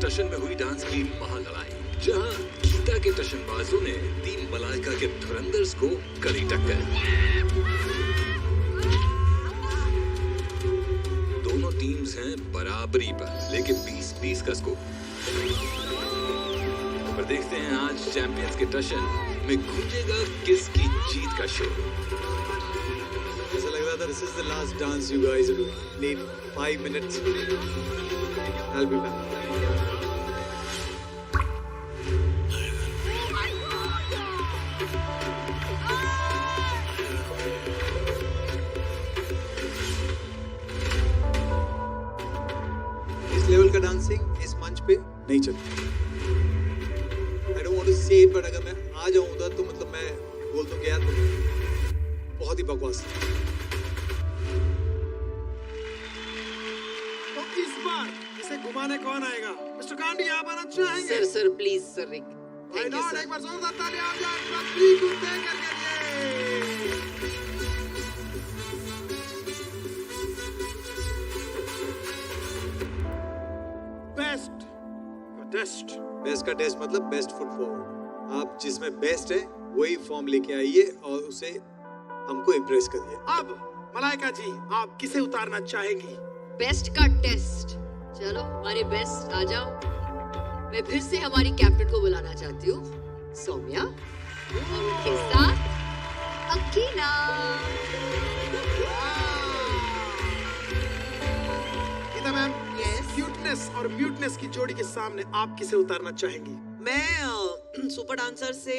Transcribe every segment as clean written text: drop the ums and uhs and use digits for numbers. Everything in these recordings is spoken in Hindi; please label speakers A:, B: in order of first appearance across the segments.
A: टशन में हुई डांस की महालड़ाई, जहां गीता के टशनबाजों ने टीम मलाइका के धुरंधर्स को कड़ी टक्कर। दोनों टीम्स हैं बराबरी पर, लेकिन 20-20 का स्कोर। पर देखते हैं आज चैंपियंस के टशन में गूंजेगा किसकी जीत का शोर।
B: ऐसा लग रहा था this is the last dance you guys are doing. Need 5 minutes. I'll be back. इस लेवल का डांसिंग इस मंच पे नहीं चलता। I don't want to say it, but अगर मैं आ जाऊँ उधर तो मतलब मैं बोल दूँ कि यार बहुत ही बकवास है।
C: तो इस बार इसे घुमाने कौन आएगा? मिस्टर कांडी आप आना चाहेंगे?
D: सर प्लीज सर एक
C: Why
D: thank you
C: not?
D: Sir.
C: एक बार जोरदार तालियां आ जाए पृथ्वी को देकर के लिए। बेस्ट का टेस्ट।
B: बेस्ट का टेस्ट मतलब बेस्ट फुट फॉरवर्ड। आप जिसमें बेस्ट है वही फॉर्म लेके आइए और उसे हमको इम्प्रेस करिए।
C: अब मलाइका जी आप किसे उतारना चाहेंगी?
D: बेस्ट का टेस्ट। चलो हमारे बेस्ट आ जाओ। मैं फिर से हमारी कैप्टन को बुलाना चाहती हूँ, सौम्या, और उनके साथ Akina.
C: Geeta ma'am,
D: Yes?
C: Cuteness और म्यूटनेस की जोड़ी के सामने आप किसे उतारना चाहेंगी?
E: मैं सुपर डांसर से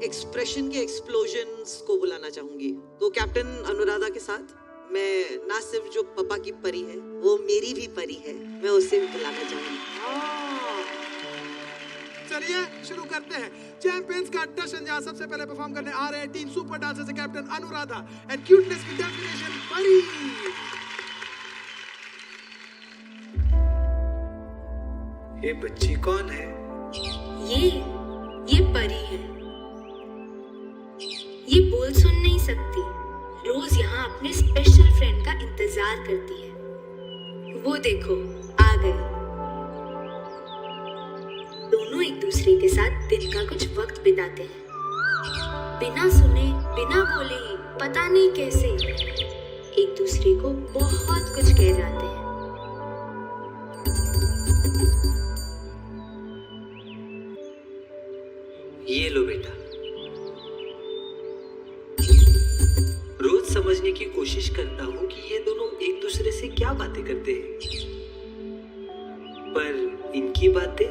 E: एक्सप्रेशन के एक्सप्लोजन्स को बुलाना चाहूंगी। तो कैप्टन अनुराधा के साथ मैं ना सिर्फ जो पापा की परी है, वो मेरी भी परी है, मैं उसे भी बुलाना चाहूंगी।
C: चलिए शुरू करते हैं चैंपियंस का टशन, जहां सबसे पहले परफॉर्म करने आ रहे हैं टीम सुपर डांसर से कैप्टन अनुराधा एंड क्यूटनेस की डेफिनेशन परी।
B: ये बच्ची कौन है?
F: ये परी है। ये बोल सुन नहीं सकती, रोज यहाँ अपने स्पेशल फ्रेंड का इंतजार करती है। वो देखो आ गए। दोनों एक दूसरे के साथ दिन का कुछ वक्त बिताते हैं, बिना सुने बिना बोले ही पता नहीं कैसे एक दूसरे को बहुत कुछ कह जाते हैं।
G: ये लो बेटा, रोज समझने की कोशिश करता हूँ कि ये दोनों एक दूसरे से क्या बातें करते हैं, पर इनकी बातें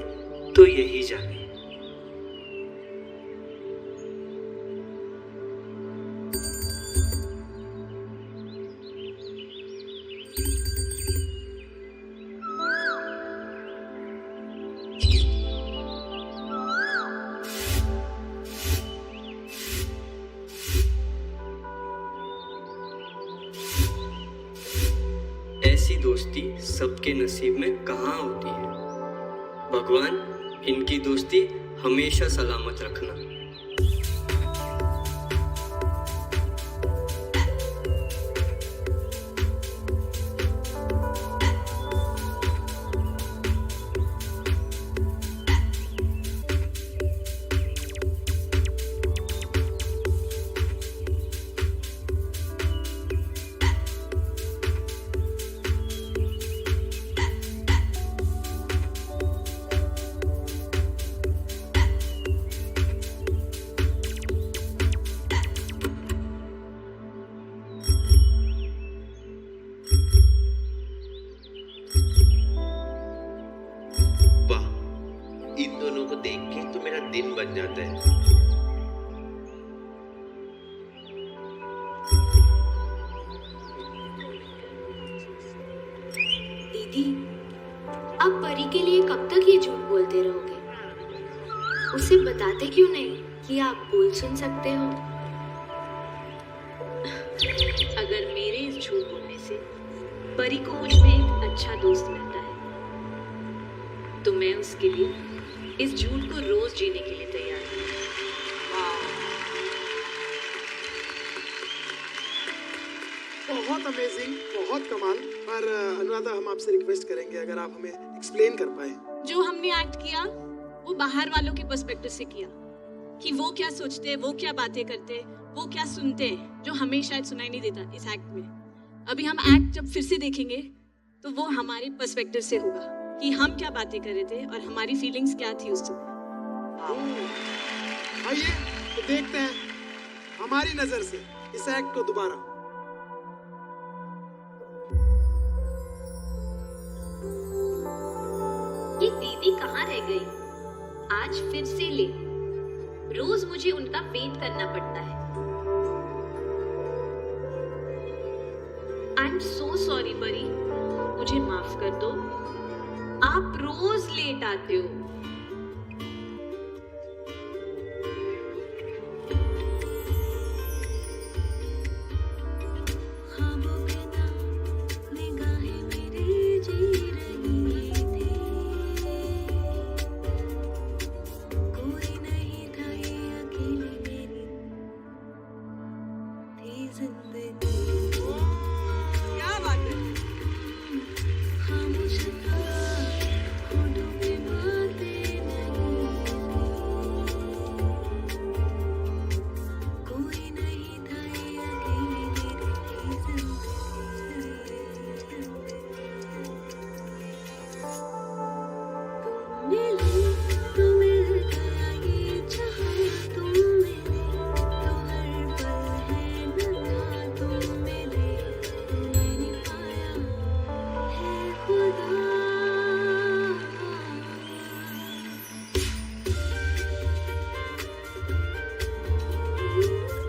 G: तो यही जाने। ऐसी दोस्ती सबके नसीब में कहाँ होती है। भगवान इनकी दोस्ती हमेशा सलामत रखना।
H: इन दोनों को देख के तो मेरा दिन बन जाता है।
F: दीदी, आप परी के लिए कब तक ये झूठ बोलते रहोगे? उसे बताते क्यों नहीं कि आप बोल सुन सकते हो? अगर मेरे इस झूठ बोलने से परी को मुझ में एक अच्छा दोस्त मिलता है, तो मैं उसके लिए इस झूठ को रोज जीने के लिए तैयार हूँ।
C: बहुत अमेजिंग, बहुत कमाल। पर अनुराधा, हम आपसे रिक्वेस्ट करेंगे अगर आप हमें एक्सप्लेन कर पाए।
I: जो हमने एक्ट किया वो बाहर वालों के पर्सपेक्टिव से किया, कि वो क्या सोचते हैं, वो क्या बातें करते हैं, वो क्या सुनते हैं, जो हमें शायद सुनाई नहीं देता इस एक्ट में। अभी हम एक्ट जब फिर से देखेंगे तो वो हमारे पर्सपेक्टिव से होगा कि हम क्या बातें कर रहे थे और हमारी फीलिंग्स क्या थी उस समय।
C: आइए तो देखते हैं हमारी नजर से इस एक्ट को दोबारा।
F: ये दीदी कहाँ रह गई? आज फिर से ले। रोज मुझे उनका वेट करना पड़ता है। आई एम सो सॉरी परी, मुझे माफ कर दो। आप रोज लेट आते हो।
E: क्या बात है?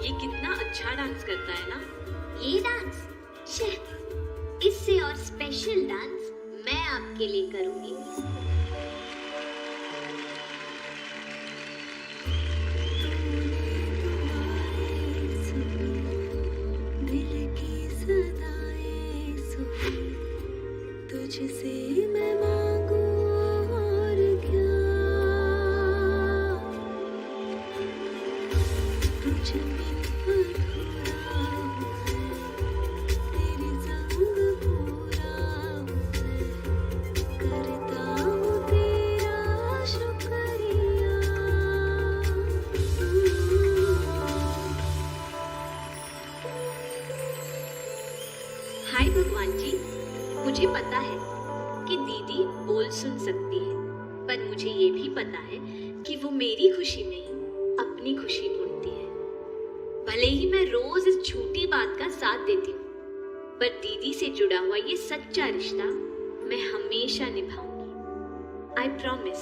F: ये कितना अच्छा डांस करता है ना। ये डांस, छे, इससे और स्पेशल डांस मैं आपके लिए करूंगी। तुझसे मैं मांगू और क्या, तुझ बिन अधूरा है, तेरे संग पूरा है, करता हूँ तेरा शुक्रिया। हाय भगवान जी, मुझे पता है कि दीदी बोल सुन सकती है, पर मुझे ये भी पता है कि वो मेरी खुशी में ही अपनी खुशी ढूंढती है। भले ही मैं रोज इस छोटी बात का साथ देती हूँ, पर दीदी से जुड़ा हुआ ये सच्चा रिश्ता मैं हमेशा निभाऊंगी। I promise.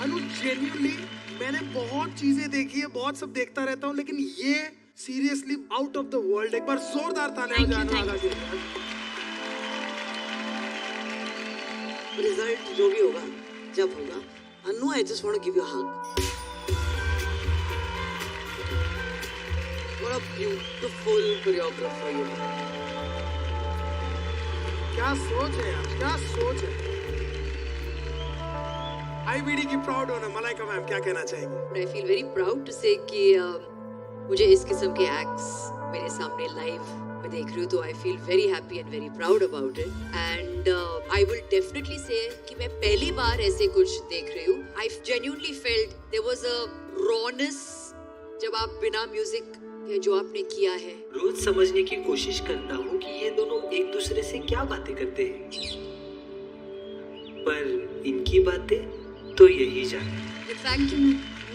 C: अनु, जेन्युइनली मैंने बहुत चीजें देखी है, बहुत सब देखता रहता हूँ, लेकिन ये seriously out of the world. एक बार जोरदार तालियां हो जाए अनुराधा के लिए।
E: रिजल्ट जो भी होगा, जब होगा, Anu, I just want to give you a hug. What a beautiful choreographer you are.
C: क्या सोच है यार, क्या सोच है। आईवीडी की प्राउड होना। मलाइका मैम क्या कहना चाहेंगी?
D: I feel very proud to say कि मुझे इस किस्म के एक्ट्स मेरे सामने लाइव में देख रही हूँ, तो I feel very happy and very proud about it. And I will definitely say कि मैं पहली बार ऐसे कुछ देख रही हूँ. I genuinely felt there was a rawness जब आप बिना म्यूजिक के जो आपने किया है.
G: रोज समझने की कोशिश करता हूँ कि ये दोनों एक दूसरे से क्या बातें करते हैं, पर इनकी बातें तो यही जाने।
D: In fact,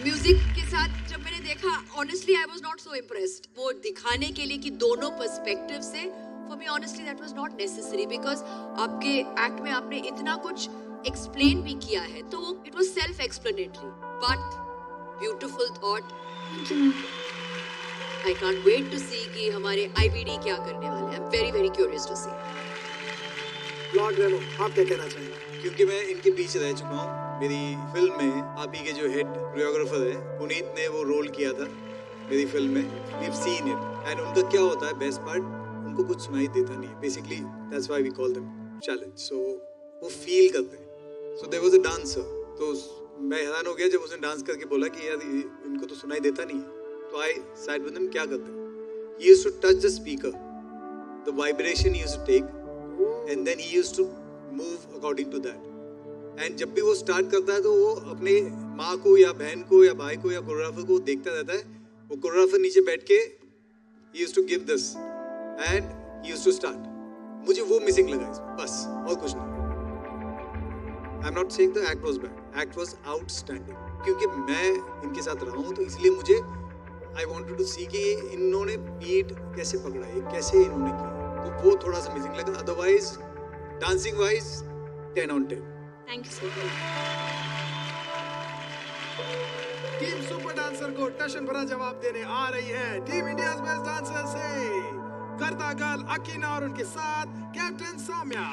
D: म्यूजिक के साथ जब मैंने देखा, honestly I was not so impressed. वो दिखाने के लिए कि दोनों पर्सपेक्टिव से, for me honestly that was not necessary because आपके एक्ट में आपने इतना कुछ एक्सप्लेन भी किया है, तो it was self-explanatory. But beautiful thought. I can't wait to see कि हमारे IVD क्या करने वाले हैं. I'm very very curious to see.
C: Lord Reno, आप क्या कहना चाहेंगे?
B: क्योंकि मैं इनके पीछे रह चुका हूँ। मेरी फिल्म में आप ही के जो हेड कोरियोग्राफर है पुनीत ने वो रोल किया था मेरी फिल्म में। We've seen it. And उनका क्या होता है, बेस्ट पार्ट, उनको कुछ सुनाई देता नहीं है। Basically that's why we call them challenge. So वो फील करते हैं। So there was a dancer. तो मैं हैरान हो गया जब उसने डांस करके बोला कि यार इनको तो सुनाई देता नहीं है। तो आई साइड विद हिम, क्या करते हैं? He used to touch the speaker, the vibration he used to take, and then he used to move according to that. And जब भी वो स्टार्ट करता है तो वो अपने माँ को या बहन को या भाई को या कोरियोग्राफर को देखता रहता है। वो कोरियोग्राफर नीचे बैठ के he used to give this and he used to start. मुझे वो मिसिंग लगा इसमें, बस और कुछ नहीं। I'm not saying the act was bad. Act was outstanding. क्योंकि मैं इनके साथ रहा हूँ तो इसलिए मुझे I wanted to see कि इन्होंने बीट कैसे पकड़ा है, कैसे इन्होंने किया, तो वो थोड़ा सा मिसिंग लगा। Otherwise dancing wise 10 on 10।
I: Thank you so much.
C: Team super dancer को टशन भरा जवाब देने आ रही है टीम इंडिया बेस्ट डांसर से करता गर्ल अकीना और उनके साथ captain Saumya.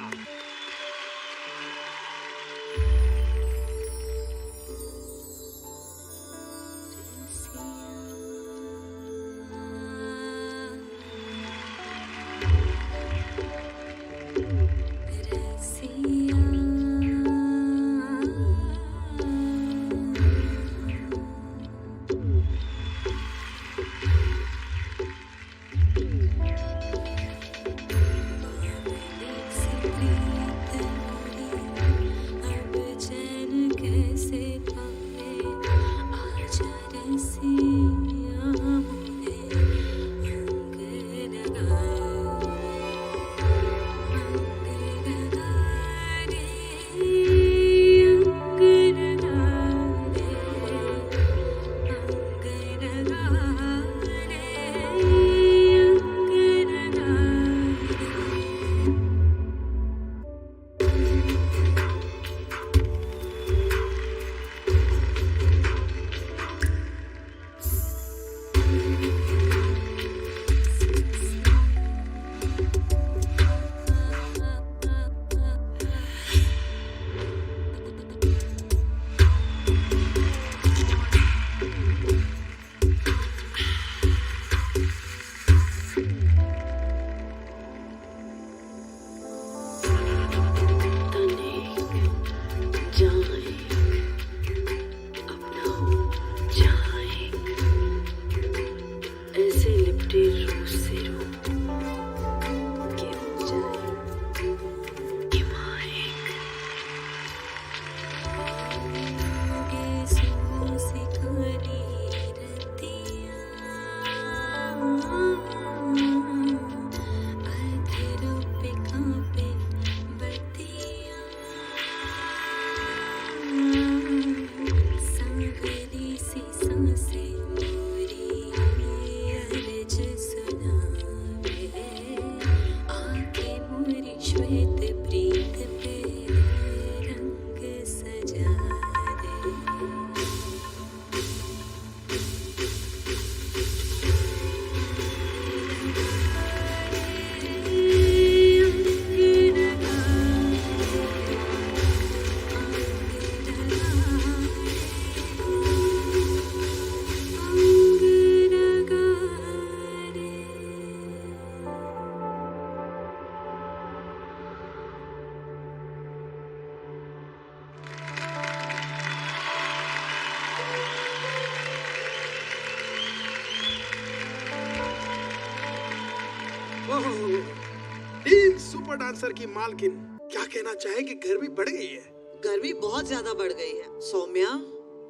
C: Team super dancer की मालकिन क्या कहना चाहेगी? गर्मी बढ़ गई है।
E: गर्मी बहुत ज्यादा बढ़ गई है सौम्या,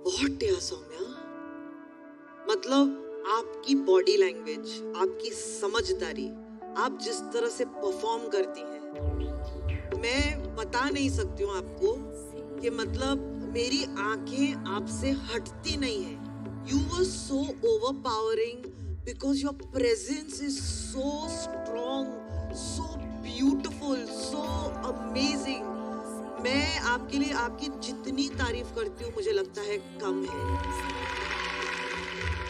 E: बहुत टिया सौम्या। मतलब आपकी बॉडी लैंग्वेज, आपकी समझदारी, आप जिस तरह से परफॉर्म करती हैं, मैं बता नहीं सकती हूँ आपको कि मतलब मेरी आंखें आपसे हटती नहीं है। You were so overpowering because your presence is so strong, so beautiful, so amazing. मैं आपके लिए आपकी जितनी तारीफ करती हूँ मुझे लगता है कम है।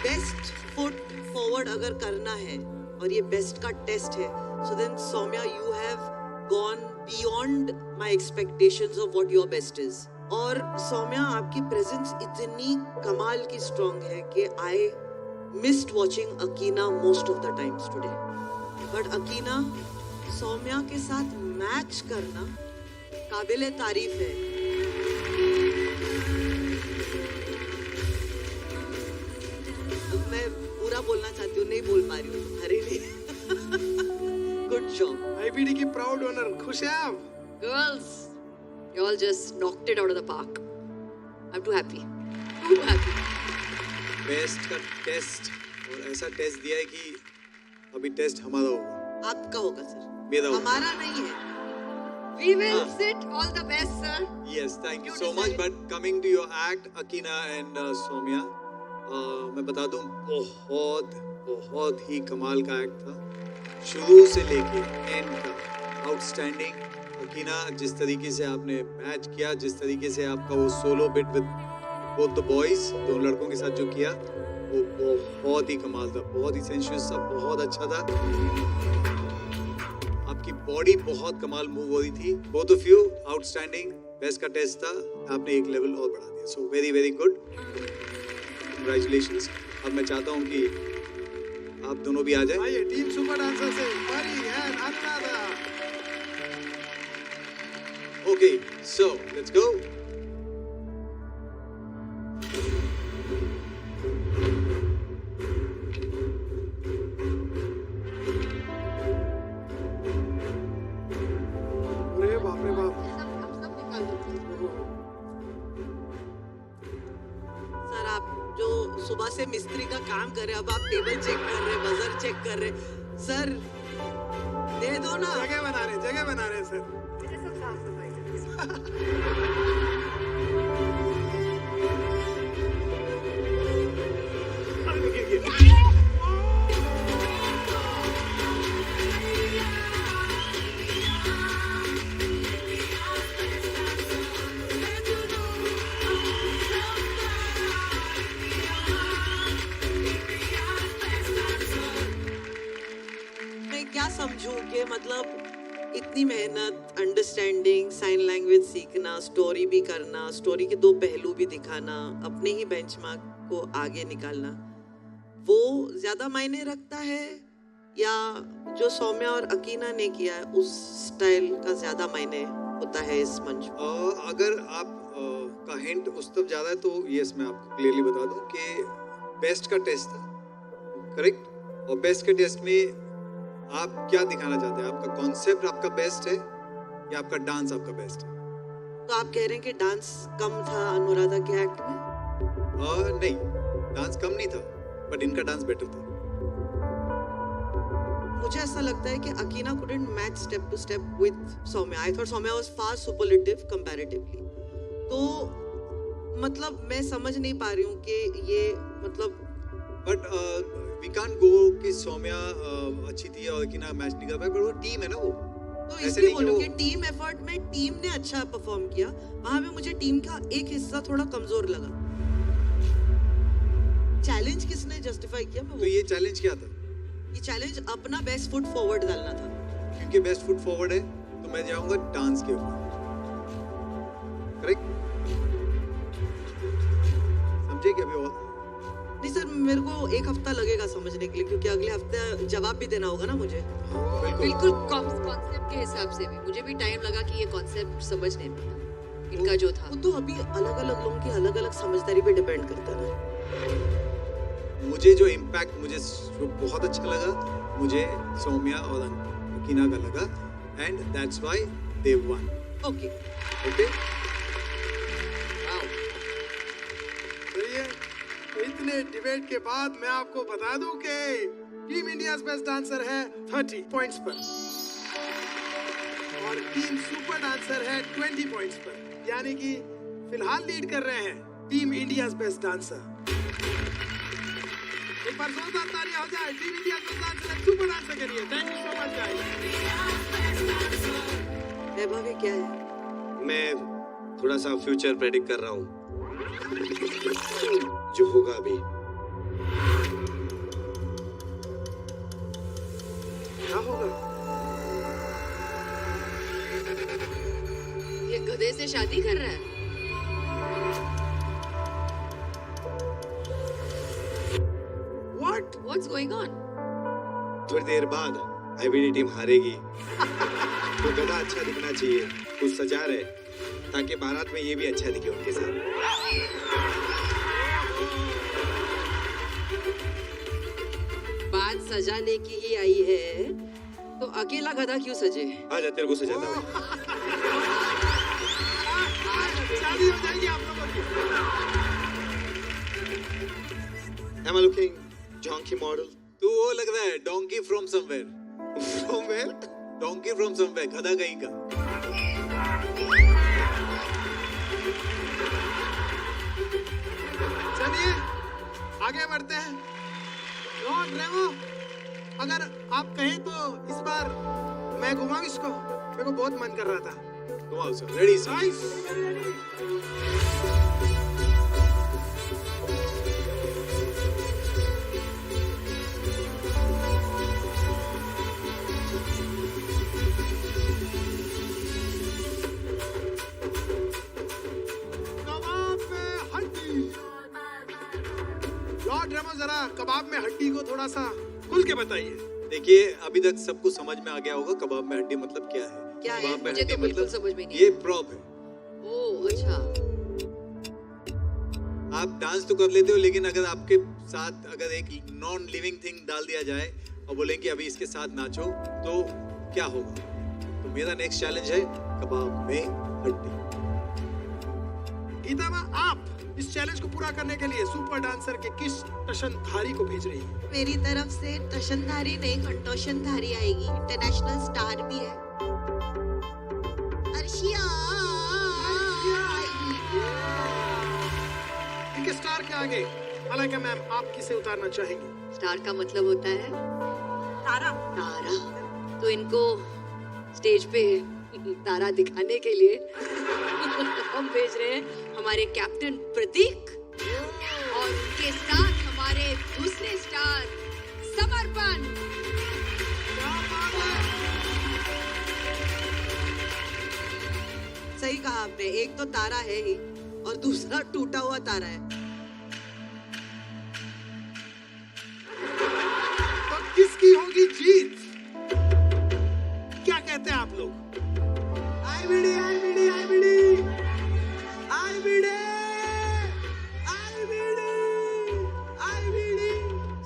E: बेस्ट फुट फॉरवर्ड अगर करना है और ये बेस्ट का टेस्ट है, so then Saumya you have gone beyond my expectations of what your best is. और सौम्या आपकी प्रेजेंस इतनी कमाल की स्ट्रॉन्ग है कि I missed watching Akina most of the times today. But Akina, Saumya के साथ मैच करना काबिले तारीफ है। मैं पूरा बोलना चाहती हूँ, नहीं बोल पा रही हूँ तुम्हारे लिए। Good job.
C: आईबीडी की प्राउड ओनर, खुश हैं आप?
D: Girls, you all just knocked it out of the park. I'm too happy. Too happy.
B: Best का टेस्ट, और ऐसा टेस्ट दिया है कि अभी टेस्ट हमारा होगा।
E: आपका होगा सर,
B: मेरा होगा।
E: हमारा नहीं है।
D: We will sit. All the best, sir.
B: Yes, thank you
D: You
B: so much.
D: decide.
B: But coming to your act, Akina and Soumya, मैं बता दूं बहुत ही कमाल का एक्ट था, शुरू से लेके एंड तक आउटस्टैंडिंग। अकीना, जिस तरीके से आपने मैच किया, जिस तरीके से आपका वो solo bit with both the boys, दोनों लड़कों के साथ जो किया, वो बहुत ही कमाल था, बहुत ही सेंशुअस था, बहुत अच्छा था। आपकी बॉडी बहुत कमाल मूव हो रही थी। Both of you outstanding, best का टेस्ट था, आपने एक लेवल और बढ़ा दिया। So very very good, congratulations. अब मैं चाहता हूँ कि आप दोनों भी आ जाए।
C: आइए टीम सुपर डांसर से परी and Anuradha.
B: Okay, so let's go.
C: अरे बाप रे बाप।
E: सर आप जो सुबह से मिस्त्री का काम कर रहे हैं, अब आप टेबल चेक कर रहे हैं, बजर चेक कर रहे हैं, सर दे दो ना।
C: जगह बना रहे सर।
E: मैं क्या समझूं कि मतलब इतनी मेहनत, अंडरस्टैंडिंग, साइन लैंग्वेज सीखना, स्टोरी भी करना, स्टोरी के दो पहलू भी दिखाना, अपने ही बेंचमार्क को आगे निकालना, वो ज्यादा मायने रखता है या जो सौम्या और अकीना ने किया है उस स्टाइल का ज्यादा मायने होता है इस मंच पर?
B: अगर आप का हिंट उस तब ज्यादा है तो यस, मैं आपको क्लियरली बता दूं कि बेस्ट का टेस्ट था, करेक्ट। और बेस्ट के टेस्ट में आप क्या दिखाना चाहते हैं? आपका कॉन्सेप्ट आपका बेस्ट है या आपका डांस आपका बेस्ट है?
E: तो आप कह रहे हैं कि डांस कम था अनुराधा के एक्ट में?
B: नहीं, डांस कम नहीं था, बट इनका डांस बेटर था।
E: मुझे ऐसा लगता है कि Akina couldn't match step to step with Soumya. I thought Soumya was far superlative comparatively. तो मतलब मैं समझ नहीं पा रही हूँ कि ये मतलब
B: बट वी कांट गो कि सौम्या अच्छी थी और अकीना मैच नहीं कर पाई, पर वो टीम है ना वो।
E: तो
B: ऐसे
E: इसलिए
B: नहीं कि
E: बोलूँ
B: वो-
E: कि टीम एफर्ट में टीम ने अच्छा परफॉर्म किया, वहां पे मुझे टीम का एक हिस्सा थोड़ा कमजोर लगा। चैलेंज किसने जस्टिफाई किया? मैं
B: तो
E: वो
B: ये चैलेंज क्या था?
E: ये चैलेंज अपना बेस्ट फुट फॉरवर्ड डालना था।
B: क्योंकि बेस्ट फुट फॉरवर्ड है तो मैं जाऊंगा डांस के ऊपर, करेक्ट? समझे कि अभी और
E: नहीं सर, मेरे को एक हफ्ता लगेगा समझने के लिए, क्योंकि अगले हफ्ते जवाब भी देना होगा ना मुझे।
D: बिल्कुल कॉन्सेप्ट के हिसाब से भी मुझे भी टाइम लगा कि ये कॉन्सेप्ट समझने में इनका जो था।
E: वो तो अभी अलग-अलग लोगों की अलग-अलग समझदारी पे डिपेंड करता है ना।
B: मुझे जो इम्पैक्ट मुझे जो बहुत अच्छा लगा, मुझे सौम्या और अकीना का लगा, and that's why they one.
E: Okay
B: okay,
C: चलिए, तो इतने डिबेट के बाद मैं आपको बता दूं कि टीम इंडिया बेस्ट डांसर है 30 पॉइंट्स पर और टीम सुपर डांसर है 20 पॉइंट्स पर, यानी कि फिलहाल लीड कर रहे हैं टीम इंडिया बेस्ट डांसर। एक बार जोरदार तालियां हो जाए team India best dancer and super dancer के लिए। Thank you so much guys.
E: Vaibhav ये क्या है?
H: मैं थोड़ा सा फ्यूचर प्रेडिक्ट कर रहा हूँ जो होगा अभी।
C: क्या होगा?
D: ये गधे से शादी कर रहा है?
C: What?
D: What's going on?
H: थोड़ी देर बाद आईबीडी टीम हारेगी तो गधा अच्छा दिखना चाहिए, कुछ सजा रहे ताकि बारात में ये भी अच्छा दिखे उनके साथ।
D: सजाने की ही आई है तो अकेला गधा क्यों सजे?
H: आजा तेरे को सजाता हूँ।
C: शादी हो जाएगी आप लोगों की।
H: Am I looking donkey model?
B: तू वो लग रहा है donkey from somewhere.
H: From where?
B: Donkey from somewhere, गधा कहीं का।
C: चलिए आगे बढ़ते हैं। लॉर्ड रेमो, अगर आप कहें तो इस बार मैं घुमाऊं इसको, मेरे को बहुत मन कर रहा था।
B: घुमाओ सर, रेडी सर।
C: नाइस। कबाब में हड्डी। लॉर्ड रेमो, जरा कबाब में हड्डी को थोड़ा सा खुल के बताइए।
B: देखिए अभी तक सबको समझ में आ गया होगा कबाब में हड्डी मतलब क्या है।
D: क्या है?
B: कबाब में
D: मुझे
B: हड्डी
D: तो बिल्कुल
B: मतलब
D: समझ में नहीं
B: ये प्रॉप है।
D: ओह अच्छा।
B: आप डांस तो कर लेते हो लेकिन अगर आपके साथ अगर एक नॉन लिविंग थिंग डाल दिया जाए और बोलें कि अभी इसके साथ नाचो तो क्या होगा? तो मेरा नेक्स्ट चैलेंज है कबाब में हड्डी।
C: गीता माँ, आप इस चैलेंज को पूरा करने के लिए सुपर डांसर के किस टशनधारी को भेज रही है?
E: मेरी तरफ से टशनधारी नहीं कंटोशनधारी आएगी। इंटरनेशनल स्टार भी है। अर्शिया
C: इनके स्टार के आगे मलाइका मैम, आप किसे उतारना चाहेंगी?
D: स्टार का मतलब होता है
E: तारा।
D: तारा। तो इनको स्टेज पे तारा दिखाने के लिए हम भेज रहे हैं हमारे कैप्टन प्रतीक और उनके साथ हमारे दूसरे स्टार समर्पण।
E: सही कहा आपने, एक तो तारा है ही और दूसरा टूटा हुआ तारा है।
C: तो किसकी होगी जीत? क्या कहते हैं आप लोग? IBD, IBD, IBD, IBD, IBD, IBD.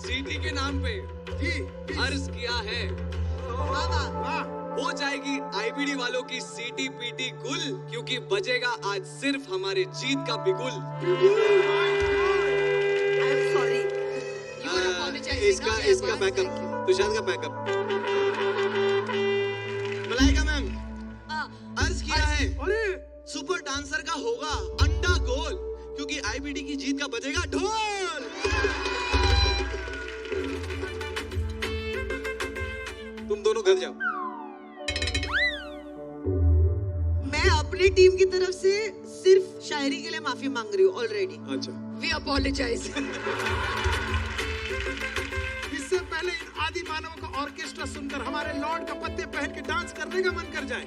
J: सीटी के नाम पे
C: जी,
J: अर्ज किया है,
C: वाह वाह।
J: हो जाएगी आईबीडी वालों की सीटी पीटी गुल, क्योंकि बजेगा आज सिर्फ हमारे जीत का बिगुल।
E: I am sorry.
B: इसका बैकअप, तुषार का बैकअप।
H: मलाइका मैम,
D: हाँ,
H: अर्ज किया है
C: अरे
H: सुपर डांसर का होगा अंडा गोल, क्योंकि आईबीडी की जीत का बजेगा ढोल।
B: तुम दोनों घर जाओ।
E: मैं अपनी टीम की तरफ से सिर्फ शायरी के लिए माफी मांग रही हूँ ऑलरेडी।
B: अच्छा,
D: वी अपोलोजाइज।
C: इससे पहले इन आदि मानवों का ऑर्केस्ट्रा सुनकर हमारे लॉर्ड का पत्ते पहन के डांस करने का मन कर जाए।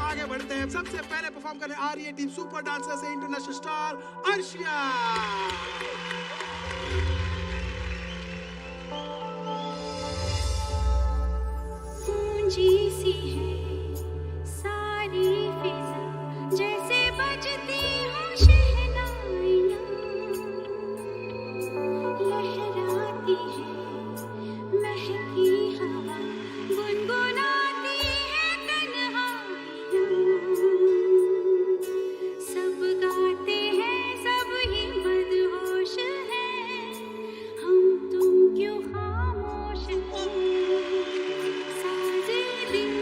C: आगे बढ़ते हैं। सबसे पहले परफॉर्म करने आ रही है टीम सुपर डांसर से इंटरनेशनल स्टार अर्शिया।
F: ऊंची सी है सारी फिजा, जैसे बजती हो शहनाइयाँ, लहराती है महकी हवा, गुनगुनाती है तन्हाइयाँ। सब गाते हैं, सब ही मदहोश हैं, हम तुम क्यों खामोश हैं। साजे दिल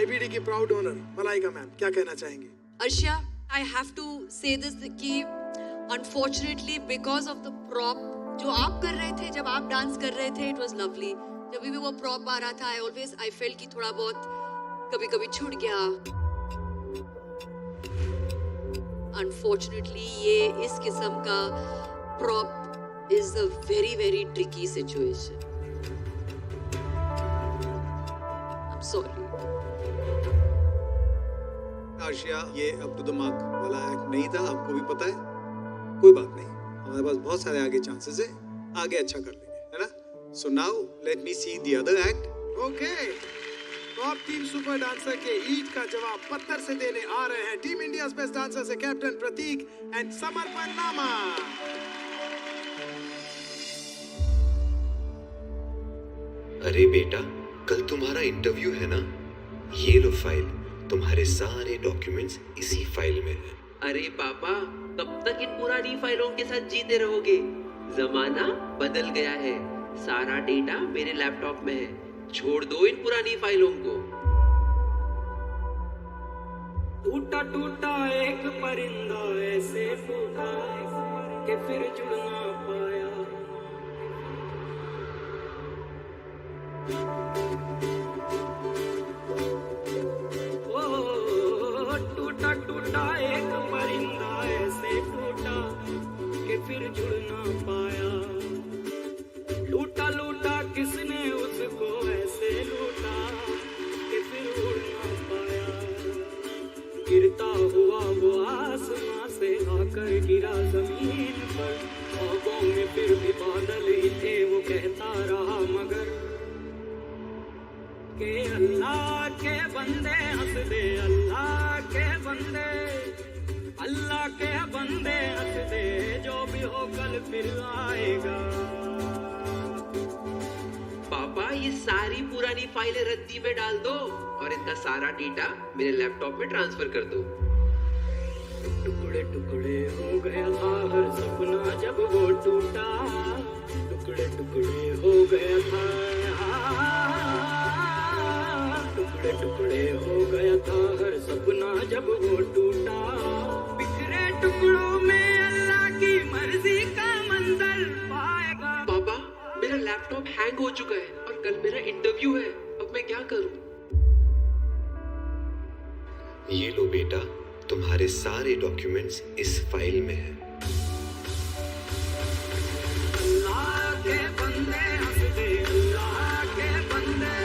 C: आईबीडी की प्राउड ओनर मलाइका मैम, क्या कहना चाहेंगे?
D: Arshia, I have to say this कि unfortunately because of the prop जो आप कर रहे थे, जब आप डांस कर रहे थे, it was lovely. जब भी वो prop आ रहा था, I felt कि थोड़ा बहुत कभी-कभी छूट गया. Unfortunately ये इस किस्म का prop is a very very tricky situation. I'm sorry.
B: Asia, ये अप टू द मार्क वाला एक्ट नहीं था, आपको भी पता है. कोई बात नहीं, हमारे पास बहुत सारे आगे चांसेस है, आगे अच्छा कर लेंगे, है ना? So now let me see the other act.
C: Okay, top team super dancer के ईट का जवाब पत्थर से देने आ रहे हैं टीम इंडिया बेस्ट डांसर से कैप्टन प्रतीक एंड समर्पण नामा.
K: अरे बेटा, कल तुम्हारा इंटरव्यू है ना? ये लो फाइल, तुम्हारे सारे डॉक्यूमेंट्स इसी फाइल में हैं.
L: अरे पापा, कब तक इन पुरानी फाइलों के साथ जीते रहोगे? जमाना बदल गया है, सारा डेटा मेरे लैपटॉप में है. छोड़ दो इन पुरानी फाइलों को.
G: टूटा टूटा एक परिंदा ऐसे टूटा कि फिर जुड़ ना पाया. टूटा टूटा एक परिंदा ऐसे टूटा कि फिर जुड़ ना पाया. लूटा लूटा किसने उसको ऐसे लूटा कि फिर उड़ ना पाया. गिरता हुआ वो आसमां से आकर गिरा जमीन पर. ख्वाबों में फिर भी बादल ही थे, वो कहता रहा मगर के अल्लाह के बंदे हंस दे, अल्लाह के बंदे, अल्लाह के बंदे हंस दे, जो भी हो कल फिर आएगा.
L: पापा, ये सारी पुरानी फाइलें रद्दी में डाल दो और इनका सारा डेटा मेरे लैपटॉप में ट्रांसफर कर दो.
G: टुकड़े टुकड़े हो गया था हर सपना जब वो टूटा. टुकड़े टुकड़े हो गया था, टुकड़े टुकड़े हो गया था हर सपना जब वो टूटा. बिखरे टुकड़ों में अल्लाह की मर्जी का मंजर पाएगा.
L: पापा, मेरा लैपटॉप हैंग हो चुका है और कल मेरा इंटरव्यू है. अब मैं क्या करूं?
K: ये लो बेटा, तुम्हारे सारे डॉक्यूमेंट्स इस फाइल में हैं.
G: अल्लाह के बंदे हंस दे, अल्लाह के बंदे,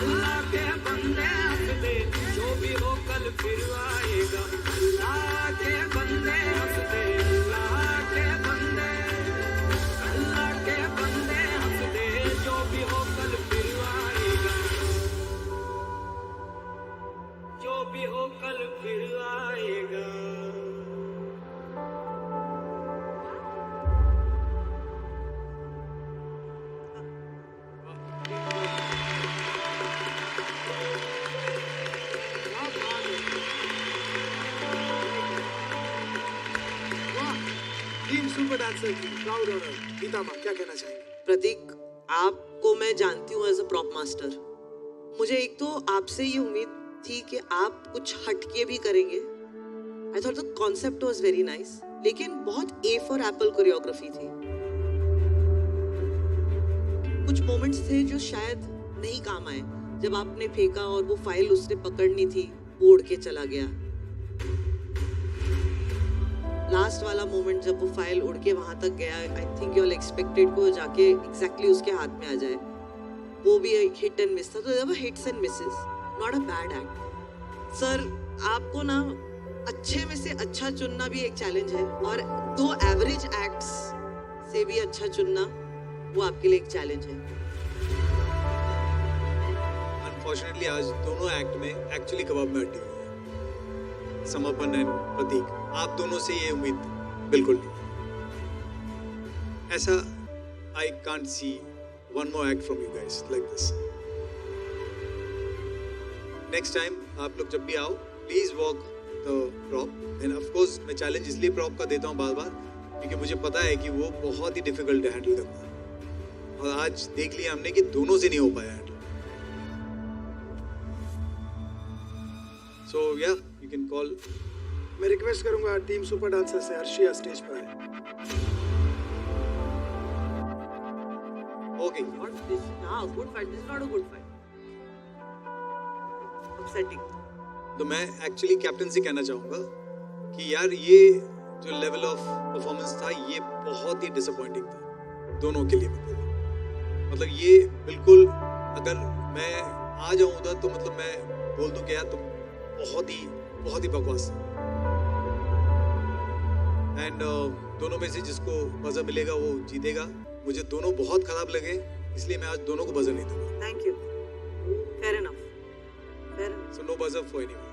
G: अल्लाह के बंदे हंस दे, जो भी हो कल फिर आएगा. अल्लाह के बंदे हंस दे, अल्लाह के बंदे, अल्लाह के बंदे हंस दे, जो भी हो कल फिर आएगा. जो भी हो कल फिर आएगा.
C: टीम सुपर डांसर की प्राउड ओनर गीता मां, क्या कहना चाहेंगे?
E: प्रतीक, आपको मैं जानती हूँ एज अ प्रॉप मास्टर. मुझे एक तो आपसे ये उम्मीद थी कि आप कुछ हटके भी करेंगे. I thought the concept was very nice, लेकिन बहुत ए फॉर एप्पल कोरियोग्राफी थी. कुछ मोमेंट्स थे जो शायद नहीं काम आए. जब आपने फेंका और वो फाइल उसने पकड़नी थी, वो उड़ के चला गया. लास्ट वाला मोमेंट जब वो फाइल उड़ के वहां तक गया, I think you all expected को जाके एग्जैक्टली उसके हाथ में आ जाए. वो भी एक हिट एंड मिस था. तो there were hits and misses, not a bad act. Sir, आपको ना अच्छे में से अच्छा चुनना भी एक चैलेंज है, और 2 एवरेज एक्ट्स से भी अच्छा चुनना वो आपके लिए एक चैलेंज है.
B: अनफॉर्चुनेटली आज दोनों एक्ट में एक्चुअली कबाब में हड्डी हुई है. समर्पण एंड प्रतीक, आप दोनों से ये उम्मीद बिल्कुल नहीं. ऐसा I can't see one more act from you guys like this. Next time आप लोग जब भी आओ, please walk the prop. End of course मैं चैलेंज इसलिए प्रॉप का देता हूँ बार बार, क्योंकि मुझे पता है कि वो बहुत ही डिफिकल्ट है हैंडल करना. और आज देख लिया हमने कि दोनों से नहीं हो पाया handle. So yeah, you can call.
C: मैं रिक्वेस्ट करूंगा टीम सुपर डांसर से अर्शिया स्टेज पर आए।
B: Okay.
E: Not this now. Good fight. This is not a good fight. Upsetting.
B: तो मैं एक्चुअली कैप्टन से कहना चाहूँगा कि यार ये जो लेवल ऑफ परफॉर्मेंस था ये बहुत ही डिसअपॉइंटिंग था दोनों के लिए। मतलब ये बिल्कुल, अगर मैं आ जाऊँ उधर तो मतलब मैं बोल दूँ कि यार तुम बहुत ही बकवास। एंड दोनों में से जिसको बजर मिलेगा वो जीतेगा। मुझे दोनों बहुत खराब लगे, इसलिए मैं आज दोनों को बजर नहीं दूंगा।
E: Thank you. Fair enough. Fair enough.
B: So no buzzer for anyone.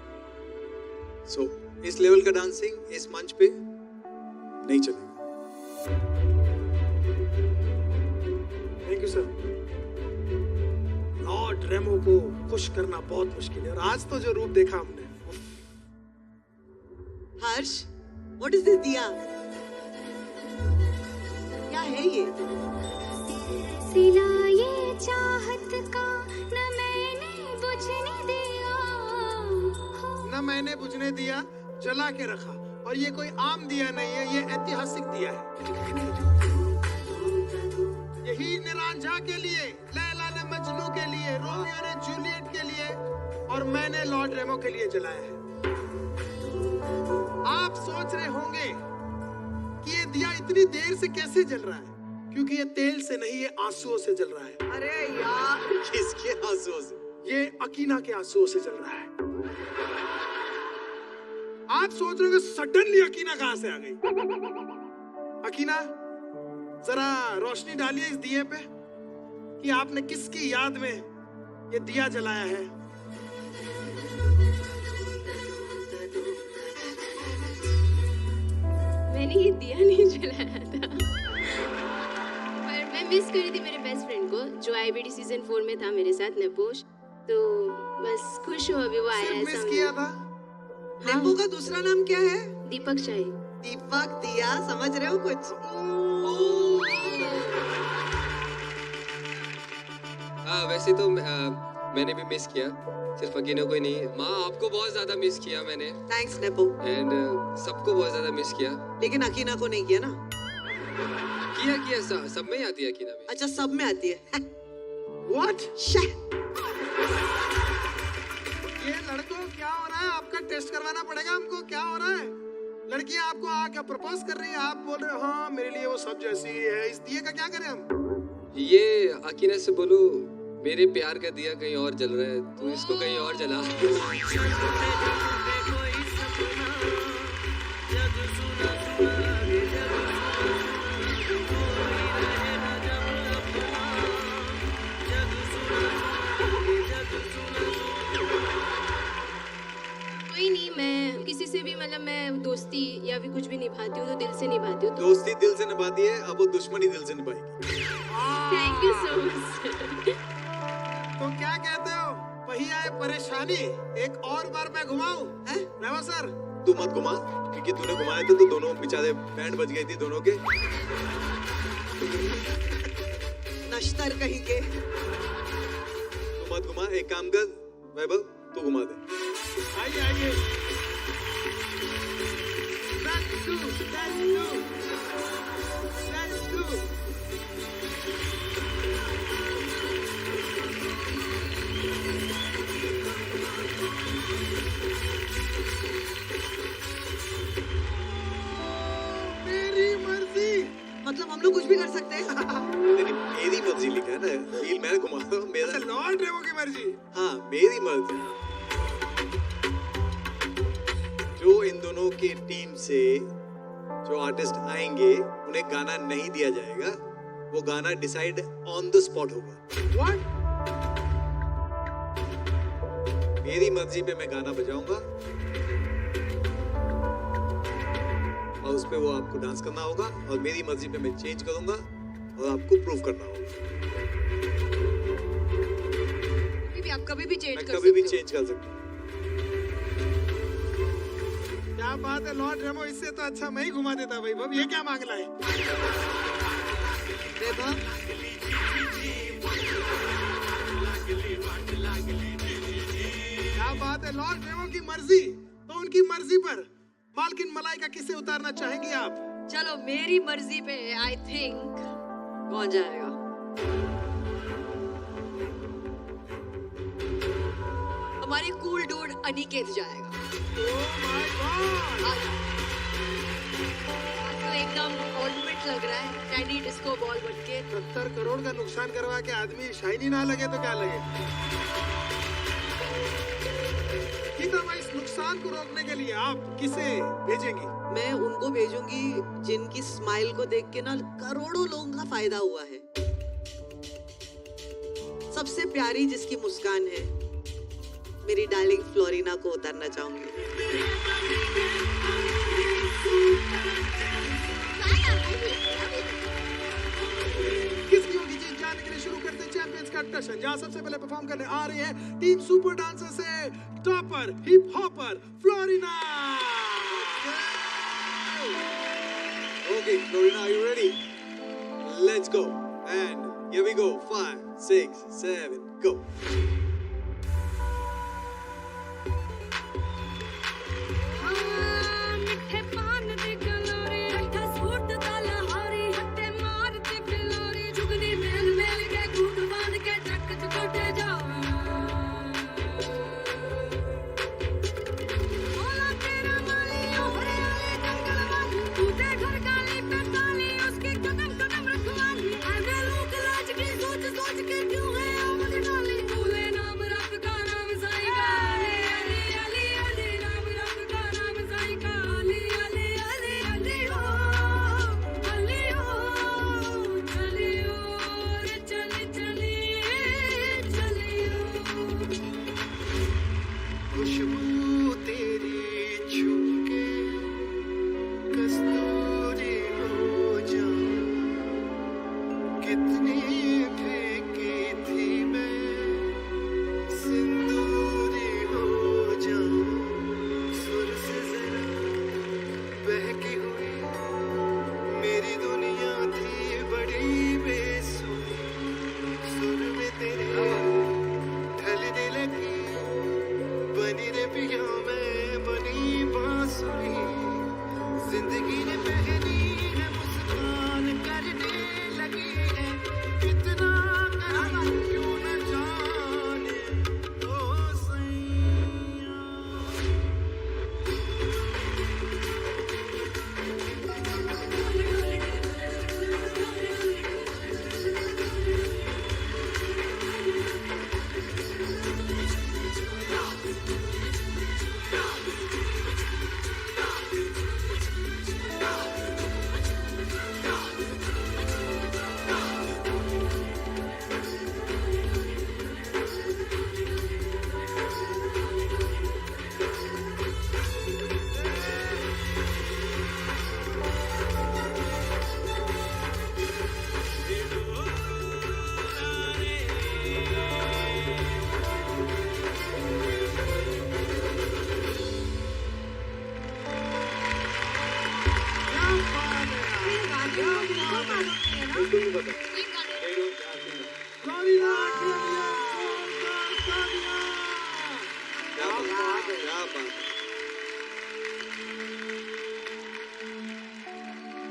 B: So इस लेवल का डांसिंग इस मंच पे नहीं चलेगा।
C: Thank you sir. लॉर्ड रेमो को खुश करना बहुत मुश्किल है और आज तो जो रूप देखा हमने।
E: हर्ष, what is this दिया? क्या है ये?
F: सिला ये चाहत का न मैंने बुझने दिया,
C: न मैंने बुझने दिया, जला के रखा। और ये कोई आम दिया नहीं है, ये ऐतिहासिक दिया है। यही ने रांझा के लिए, लैला ने मजनू के लिए, रोमियो ने जूलियट के लिए और मैंने लॉर्ड रेमो के लिए जलाया है। आप सोच रहे होंगे कि ये दिया इतनी देर से कैसे जल रहा है, क्योंकि ये तेल से नहीं, ये आंसुओं से जल रहा है।
E: अरे यार,
B: किसके आंसुओं से?
C: ये अकीना के आंसुओं से जल रहा है। आप सोच रहे हो कि सडनली अकीना कहां से आ गई? अकीना, जरा रोशनी डालिए इस दिए पे कि आपने किसकी याद में ये दिया जलाया है।
M: मैंने ये दिया नहीं जलाया था, पर मैं मिस कर रही थी मेरे बेस्ट फ्रेंड को जो आईबीडी सीजन 4 में था मेरे साथ, नपोश। तो बस खुश हो अभी वो आया है
C: मिस
M: सामने।
C: किया था।
E: नेपो का दूसरा नाम क्या है?
M: दीपक शाही।
E: दीपक दिया, समझ रहे हो कुछ?
J: वैसे तो मैंने भी मिस किया, सिर्फ अकीनो को ही नहीं। माँ, आपको बहुत ज्यादा मिस किया मैंने।
E: Thanks nepo.
J: एंड सबको बहुत ज्यादा मिस किया।
E: लेकिन अकीना को नहीं किया ना?
J: किया सब में ही आती है अकीना भी।
E: अच्छा, सब में आती है।
C: What?
E: ये
C: लड़कों क्या हो रहा है? आपका टेस्ट करवाना पड़ेगा हमको। क्या हो रहा है? लड़कियां आपको आके प्रपोज कर रही है, आप बोल रहे हो हाँ मेरे लिए वो सब जैसी है। इस दिए का क्या करें हम?
J: ये अकीना से बोलो मेरे प्यार का दिया कहीं और जल रहा है, तू इसको कहीं और जला।
M: कोई नहीं, मैं किसी से भी मतलब मैं दोस्ती या भी कुछ भी निभाती हूँ तो दिल से निभाती हूँ।
B: दोस्ती दिल से निभाती है, अब वो दुश्मनी दिल से निभाएगी।
M: Thank you so much.
C: तो क्या कहते हो? वही आए परेशानी, एक और बार मैं घुमाऊं? रेवा सर,
B: तू मत घुमा, क्योंकि तूने घुमाए थे तो दोनों बेचारे बैंड बज गई थी दोनों के।
E: नश्तर कहीं के।
B: तू मत घुमा, एक काम कर वैभव, तू घुमा दे।
C: आइए। Let's do. मेरी मर्जी।
E: मतलब हम लोग कुछ भी कर सकते हैं?
B: मेरी मर्जी लिखा है ना, फील मैं घुमा रहा हूँ, मेरा
C: लॉर्ड रेमो की मर्जी।
B: हाँ, मेरी मर्जी। जो इन दोनों की टीम से जो आर्टिस्ट आएंगे उन्हें गाना नहीं दिया जाएगा, वो गाना डिसाइड ऑन द स्पॉट होगा।
C: What?
B: मेरी मर्जी पे मैं गाना बजाऊंगा और उस पे वो आपको डांस करना होगा, और मेरी मर्जी पे मैं चेंज करूंगा और आपको प्रूव करना होगा।
D: आप कभी भी चेंज
B: मैं
D: कर
B: कभी भी
D: सकते हो।
B: चेंज कर सकता हूँ।
C: क्या बात है लॉर्ड रेमो, इससे तो अच्छा मैं ही घुमा देता वैभव। ये क्या मांगना है?
E: वैभव,
C: क्या बात है, लॉर्ड रेवो की मर्जी तो उनकी मर्जी पर मालकिन मलाइका किसे उतारना चाहेंगी आप?
D: चलो मेरी मर्जी पे आई थिंक कौन जाएगा? हमारी कूल डूड अनिकेत जाएगा। आज तो एकदम अल्टीमेट लग रहा है, टाइनी डिस्को बॉल बन के।
C: 70 करोड़ का नुकसान करवा के आदमी शाइनी ना लगे तो क्या लगे? इस नुकसान को रोकने के लिए आप किसे भेजेंगी?
E: मैं उनको भेजूंगी जिनकी स्माइल को देख के ना करोड़ों लोगों का फायदा हुआ है। सबसे प्यारी जिसकी मुस्कान है, मेरी डार्लिंग फ्लोरिना को उतारना चाहूंगी।
C: किसकी होगी जीत? जानने के लिए शुरू करते हैं चैंपियंस का टशन, जहां सबसे पहले परफॉर्म करने आ रही है टीम सुपर डांसर से topper hip hopper Florina.
B: Okay, Florina, are you ready? Let's go. And here we go. 5, 6, 7, go.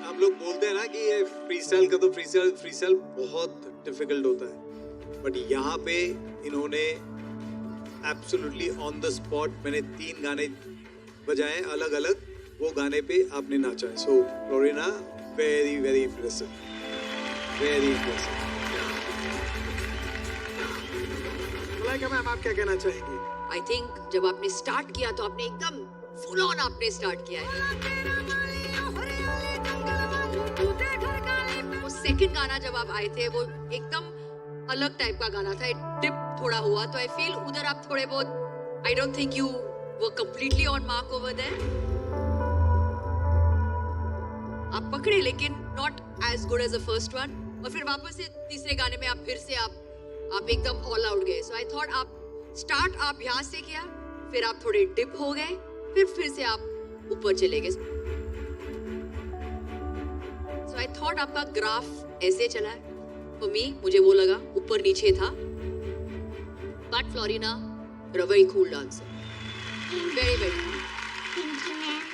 B: आप लोग बोलते हैं ना कि ये फ्रीस्टाइल का तो फ्रीस्टाइल बहुत डिफिकल्ट होता है, बट यहाँ पे इन्होंने एब्सोल्युटली ऑन द स्पॉट, मैंने 3 गाने बजाए अलग अलग, वो गाने पे आपने नाचा है। So Florina, very very impressive, very impressive.
C: Malaika ma'am, आप क्या कहना चाहेंगी?
D: आई थिंक जब आपने स्टार्ट किया तो आपने एकदम फुल ऑन आपने स्टार्ट किया है। वो सेकंड गाना जब आप आए थे वो एकदम अलग टाइप का गाना था, डिप थोड़ा हुआ, तो आई फील उधर आप थोड़े बहुत, I don't think you were completely on mark over there. आप पकड़े लेकिन not as good as the first one, और फिर वापस से तीसरे गाने में आप फिर से आप एकदम ऑल आउट गए। सो आई थॉट आप स्टार्ट आप यहाँ से किया, फिर आप थोड़े डिप हो गए, फिर से आप ऊपर चले गए। सो आई थॉट आपका ग्राफ ऐसे चला है। फॉर मी, मुझे वो लगा ऊपर नीचे था, but Florina, very cool dancer. Very very
M: thank you ma'am.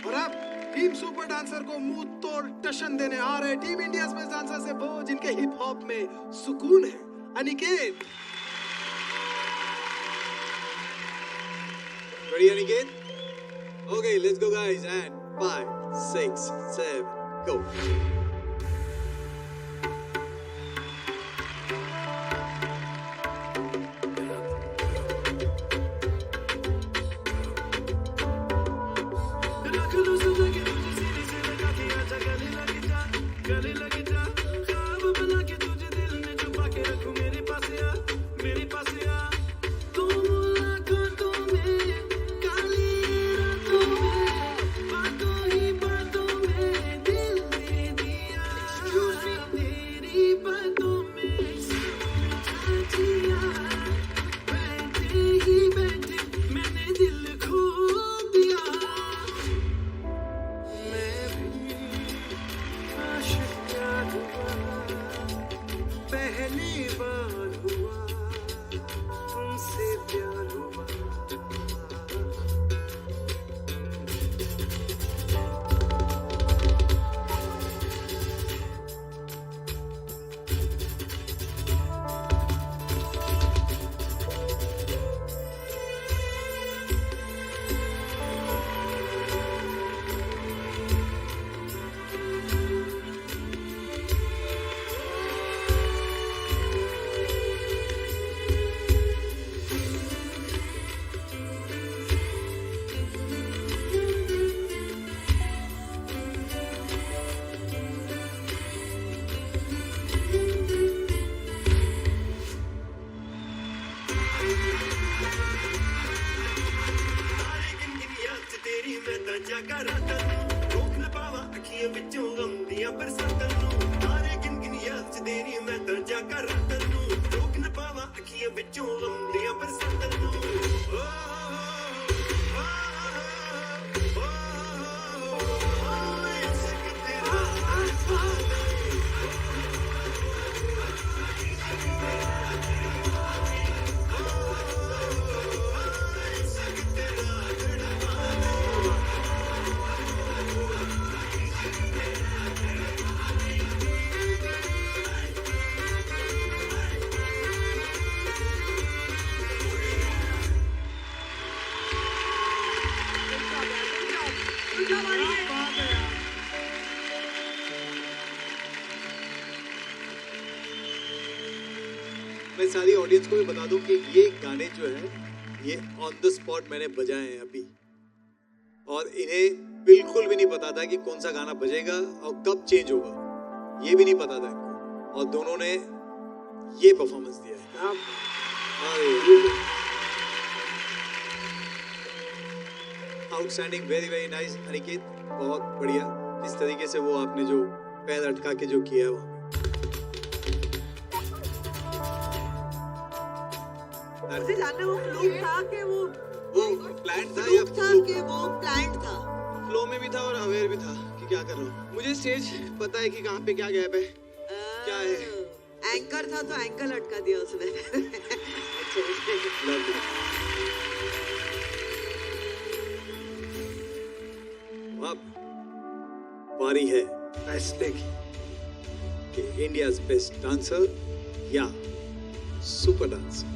C: और अब टीम सुपर डांसर को मुंह तोड़ टशन देने आ रहे टीम इंडिया बेस्ट डांसर से वो जिनके हिप हॉप में सुकून है, Aniket.
B: Ready, Aniket? Okay, let's go, guys. And 5, 6, 7, go. मैं सारी ऑडियंस को भी बता दूं कि ये गाने जो है ये ऑन द स्पॉट मैंने बजाए हैं अभी, और इन्हें बिल्कुल भी नहीं पता था कि कौन सा गाना बजेगा और कब चेंज होगा, ये भी नहीं पता था इनको, और दोनों ने ये परफॉर्मेंस दिया है। Outstanding, very very nice Aniket, बहुत बढ़िया। इस तरीके से वो आपने जो पैर अटका के जो किया है वहाँ
E: मुझे जानना वो फ्लूक था कि वो
B: प्लान था
E: फ्लूक था कि वो प्लान्ड था?
H: फ्लो में भी था और अवेयर भी था कि क्या कर रहा हूँ। मुझे स्टेज पता है कि कहाँ पे क्या गैप है, क्या है।
E: एंकर था तो एंकल अटका दिया उसने।
B: अब बारी है फैसले की कि इंडियाज बेस्ट डांसर या सुपर डांसर।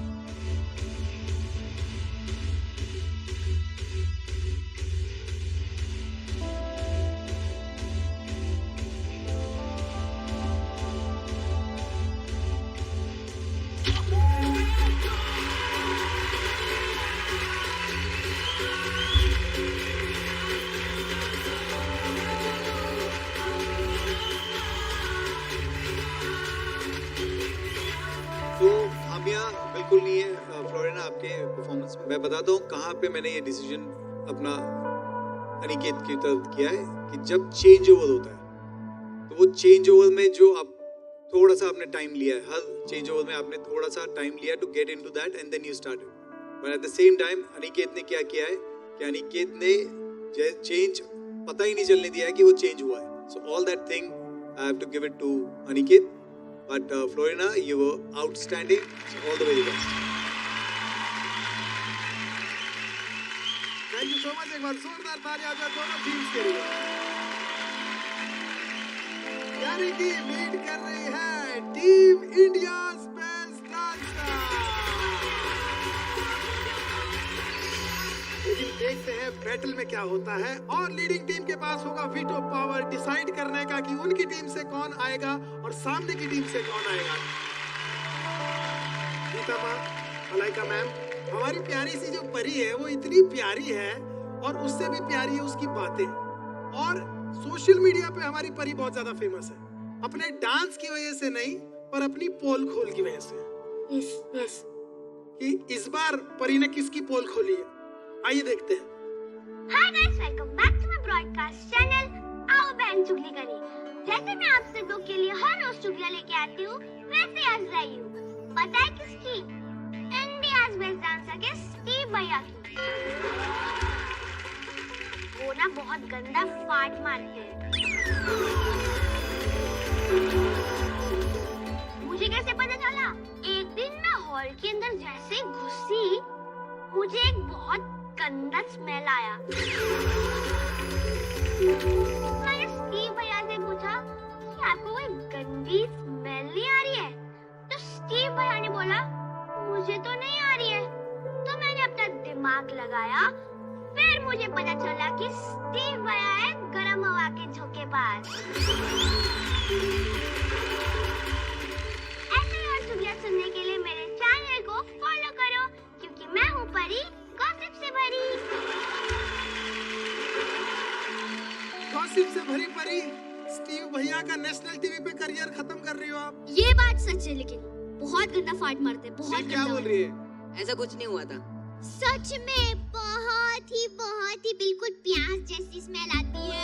B: बिल्कुल नहीं है फ्लोरिना आपके परफॉर्मेंस में। मैं बताता हूँ कहाँ पे मैंने ये डिसीजन अपना अनिकेत की तरफ किया है कि जब चेंज ओवर होता है तो वो चेंज ओवर में जो आप थोड़ा सा आपने टाइम लिया है, हर चेंज ओवर में आपने थोड़ा सा टाइम लिया to get into that and then you started, but at the same time Aniket ने क्या किया है कि अनिकेत ने चेंज पता ही नहीं चलने दिया है कि वो चेंज हुआ है। So all that thing I have to give it to Aniket, but Florina, you were outstanding. So all the very best.
C: Thank you so much. एक बार जोरदार तालियां हो जाए दोनों टीम्स के लिए। यानी कि लीड कर रही है टीम इंडिया बेस्ट डांसर। लेकिन देखते हैं बैटल में क्या होता है। और लीडिंग टीम के पास होगा वीटो पावर डिसाइड करने का कि उनकी टीम से कौन आएगा और सामने की टीम से कौन आएगा। गीता माँ, मलाइका मैम, हमारी प्यारी सी जो परी है वो इतनी प्यारी है और उससे भी प्यारी है उसकी बातें। और सोशल मीडिया पे हमारी परी बहुत ज्यादा फेमस है, अपने डांस की वजह से नहीं पर अपनी पोल खोल की वजह से।
M: यस
C: कि इस बार परी ने किसकी पोल खोली है, आइए देखते हैं।
F: Hi guys, welcome back to my broadcast channel आओ बहन चुगली करी। जैसे मैं आप सभी के लिए हर रोज चुगलियां लेके आती हूँ, वैसे आज लाई हूँ। पता है किसकी? इंडियाज बेस्ट डांसर के स्टीव भैया की। वो ना बहुत गंदा फाट मारते हैं। मुझे कैसे पता चला? एक दिन मैं हॉल के अंदर जैसे ही घुसी, मुझे एक बहुत गंदा स्मेल आया। मैंने स्टीव भैया से पूछा कि आपको कोई गंदी स्मेल नहीं आ रही है? तो स्टीव भैया ने बोला मुझे तो नहीं आ रही है। तो मैंने अपना दिमाग लगाया, फिर मुझे पता चला कि स्टीव भैया है गरम हवा के झोंकेबाज। ऐसे और चुगलियां सुनने के लिए मेरे चैनल को फॉलो करो, क्योंकि मैं हूँ परी गॉसिप से भरी।
C: गॉसिप से भरी परी, स्टीव भैया का नेशनल टीवी पे करियर खत्म कर रही हो आप।
M: ये बात सच है, लेकिन बहुत गंदा फाट मारते, बहुत
C: क्या बोल रही है?
E: ऐसा कुछ नहीं हुआ था।
F: सच में बहुत ही बिल्कुल प्याज जैसी स्मेल आती है।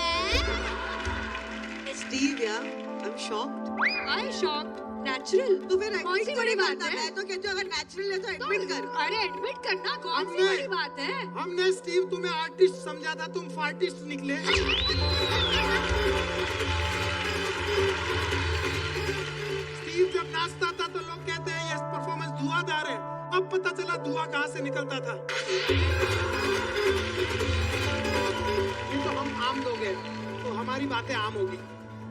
E: स्टीव यार, I am shocked.
D: I shocked natural.
E: तो फिर
D: कौन सी बड़ी बात है?
E: मैं तो कहती हूँ अगर नेचुरल है तो एडमिट कर।
D: अरे एडमिट करना कौन सी बड़ी बात है?
C: हमने स्टीव तुम्हें आर्टिस्ट समझा था, तुम फार्टिस्ट निकले। स्टीव जब नाचता था तो लोग कहते हैं ये परफॉर्मेंस धुआंधार है। अब पता चला धुआं कहाँ से निकलता था। ये तो हम आम लोग हैं, तो हमारी बातें आम होगी,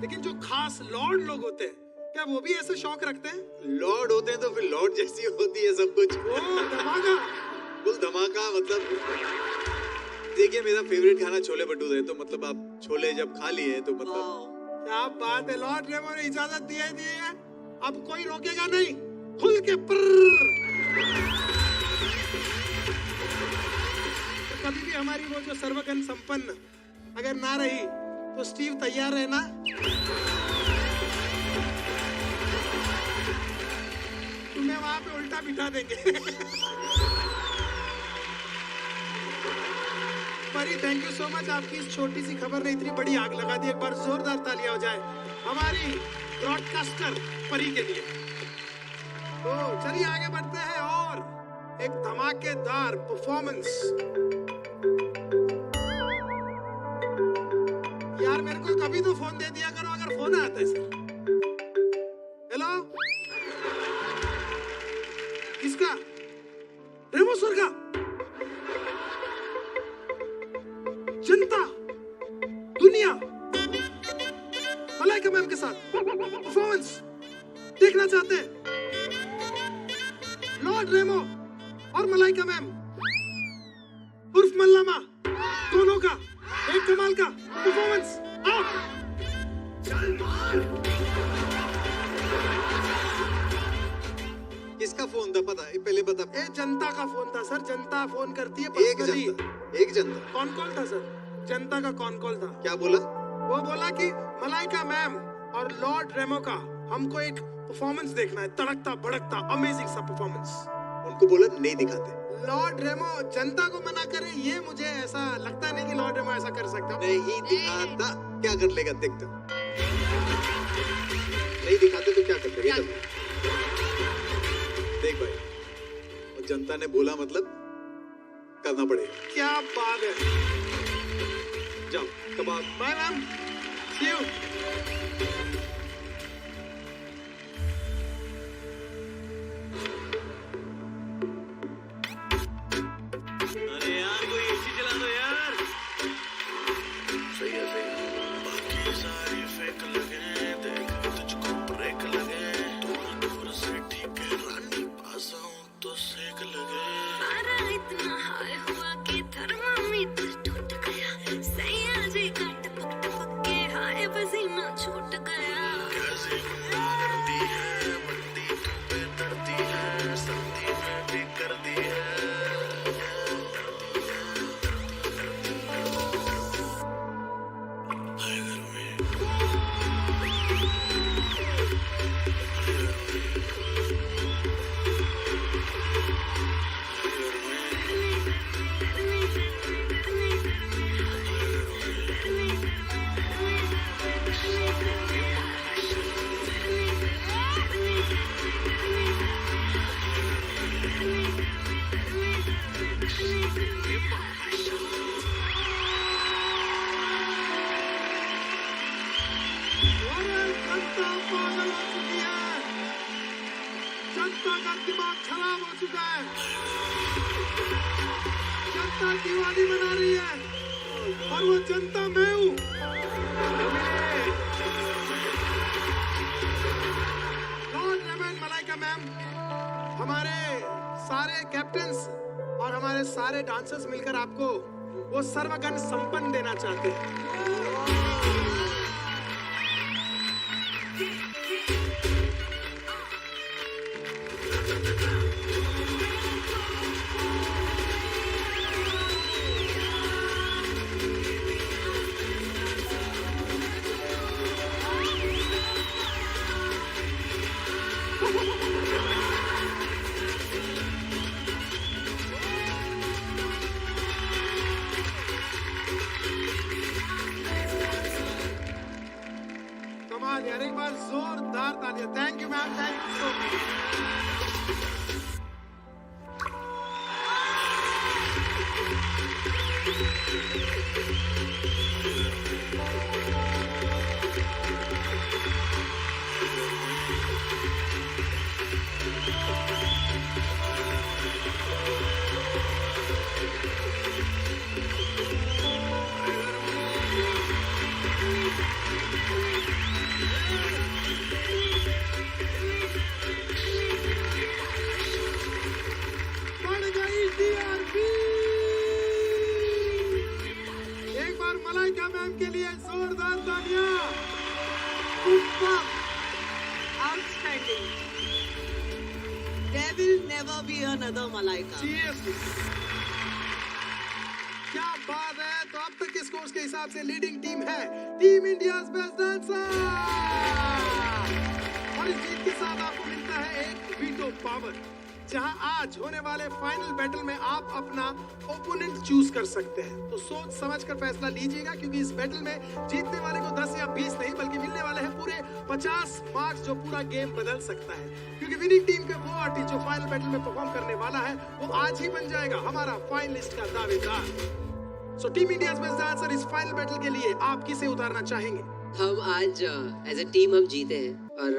C: लेकिन जो खास लॉर्ड लोग होते हैं, क्या वो भी ऐसे शौक रखते हैं?
H: लॉर्ड होते हैं तो फिर लॉर्ड जैसी होती है सब कुछ।
C: ओ धमाका,
H: फुल धमाका। मतलब देखिए, मेरा फेवरेट खाना छोले भटूरे है, तो मतलब आप छोले जब खा लिए तो मतलब
C: क्या बात है। लॉर्ड रेमो ने इजाजत दी है, अब कोई रोकेगा नहीं, खुल के प्र। तो कभी भी हमारी वो जो सर्वगुण संपन्न अगर ना रही तो स्टीव तैयार है ना? तुम्हें वहां पे उल्टा बिठा देंगे। परी, थैंक यू सो मच। आपकी इस छोटी सी खबर ने इतनी बड़ी आग लगा दी। एक बार जोरदार तालियां हो जाए हमारी ब्रॉडकास्टर परी के लिए। तो चलिए आगे बढ़ते हैं और एक धमाकेदार परफॉर्मेंस। यार मेरे को कभी तो फोन दे दिया करो अगर फोन आता है सर। हेलो, किसका? रेमो सर का? जनता दुनिया मलाइका मैम के साथ परफॉर्मेंस देखना चाहते हैं? लॉर्ड रेमो और मलाइका मैम उर्फ मल्लामा, दोनों का एक कमाल का परफॉर्मेंस। आओ।
H: किसका फोन था पता है? पहले बता।
C: ये जनता का फोन था सर, जनता फोन करती है
H: एक
C: पर्सनली।
H: जनता, एक जनता।
C: कौन कॉल था सर? जनता का कौन कॉल था?
H: क्या बोला?
C: वो बोला कि मलाइका मैम और लॉर्ड रेमो का हमको एक परफॉर्मेंस देखना है, तड़कता भड़कता अमेजिंग सा परफॉर्मेंस।
H: उनको बोला नहीं दिखाते।
C: लॉर्ड रेमो जनता को मना करे, ये मुझे ऐसा लगता नहीं कि लॉर्ड रेमो ऐसा कर सकता।
H: नहीं दिखाता क्या कर लेगा? देखता नहीं दिखाते तो क्या कर लेगा? देख भाई, और जनता ने बोला मतलब करना पड़ेगा।
C: क्या बात है।
H: जाओ कबाब।
C: Bye ma'am, see you.
J: अरे यार कोई एसी चला दो यार।
C: जनता का दिमाग खराब हो चुका है। जनता दिवाली मना रही है और वो जनता मैं हूँ। लॉर्ड रेमन, मलाइका मैम, हमारे सारे कैप्टन्स और हमारे सारे डांसर्स मिलकर आपको वो सर्वगण संपन्न देना चाहते हैं। कमाल यार, एक बार जोरदार तालियां। Thank you ma'am, thank you so much. बढ़ गई टीआरपी। एक बार मलाइका मैम के लिए जोरदार तालियां।
E: Outstanding. There will never be another Malaika.
C: Seriously. क्या बात है। तो अब तक के स्कोर्स के हिसाब से लीडिंग टीम है टीम इंडियाज बेस्ट डांसर, और इस जीत के साथ आपको मिलता है एक वीटो पावर, जहां आज होने वाले फाइनल बैटल में आप अपना ओपोनेंट चूज कर सकते हैं। तो सोच समझ कर फैसला लीजिएगा, क्योंकि इस बैटल में जीतने वाले को 10 या 20 नहीं बल्कि मिलने वाले हैं पूरे 50 मार्क्स, जो पूरा गेम बदल सकता है। क्योंकि विनिंग टीम का वो आर्टिस्ट जो फाइनल बैटल में परफॉर्म करने वाला है वो आज ही बन जाएगा हमारा फाइनलिस्ट का दावेदार। So team India best dancer, इस फाइनल बैटल के लिए आप किसे उतारना चाहेंगे?
L: हम आज एज अ टीम हम जीते हैं, और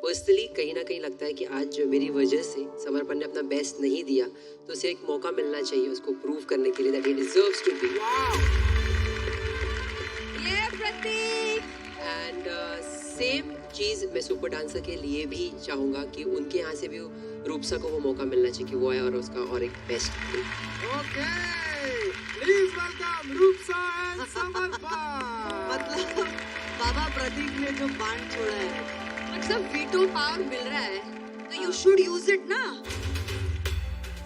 L: पर्सनली कहीं ना कहीं लगता है कि आज मेरी वजह से समर्पण ने अपना बेस्ट नहीं दिया, तो उसे एक मौका मिलना चाहिए उसको प्रूव करने के लिए that he deserves to be.
D: ये प्रतीक।
L: एंड सेम चीज मैं सुपर डांसर के लिए भी चाहूंगा कि उनके यहाँ से भी रूपसा को वो मौका मिलना चाहिए कि वो आए और उसका और एक best.
C: Okay, please welcome Rupsa and समर्पण।
E: मतलब बाबा प्रतीक ने जो बांध छोड़ा है,
D: मतलब वीटो पावर मिल रहा है तो यू शुड यूज इट ना।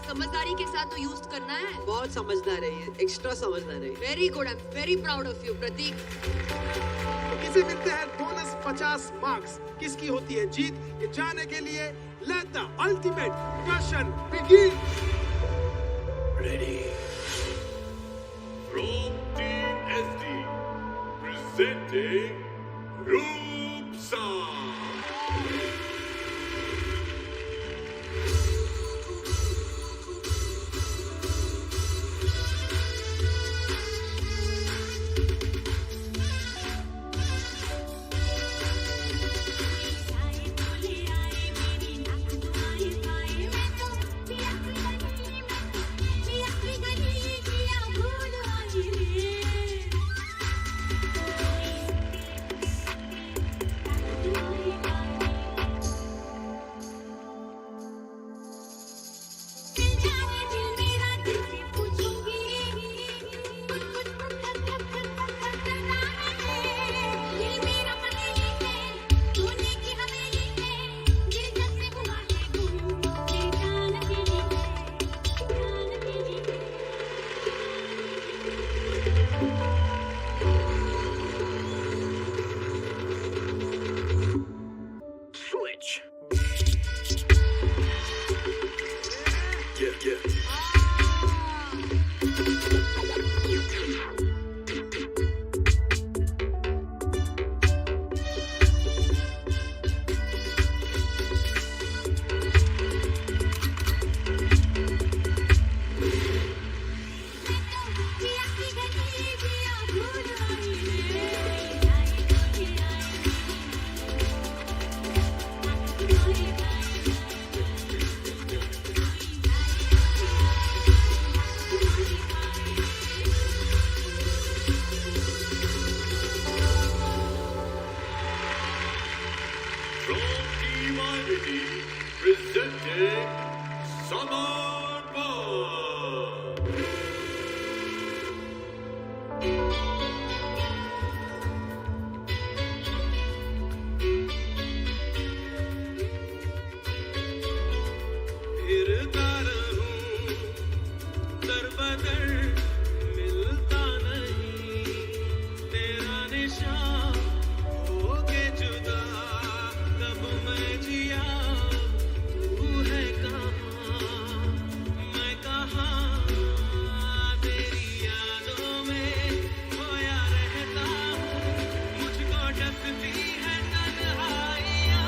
D: समझदारी के साथ तो यूज करना है।
E: बहुत समझदार है ये, एक्स्ट्रा समझदार है।
D: Very good, I am very proud of you Prateek.
C: किसे मिलते हैं बोनस 50 मार्क्स, किसकी होती है जीत, ये जानने के लिए let the ultimate question begin.
A: Ready. From Team SD, presenting Roopsa. Committee presenting Samarpan.
G: फिरता रहूं दर-बदर मिलता नहीं तेरा निशान होके जुदा कब मैं जिया तू है कहाँ मैं कहाँ तेरी यादों में खोया रहता हूँ मुझको डसती है तन्हाइयाँ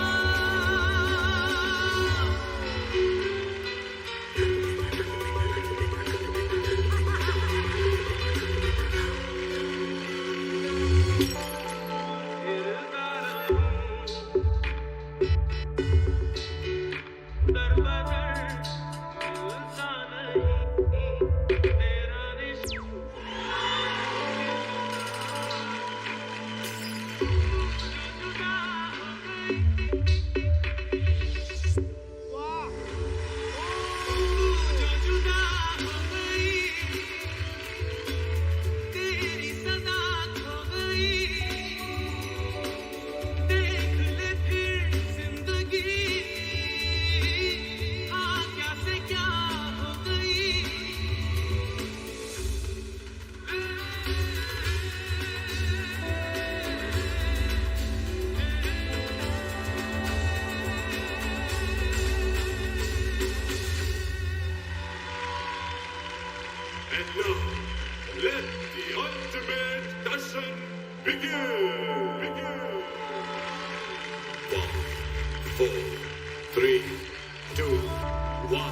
A: And now, let the ultimate Darshan begin. 5, 4, 3, 2, 1.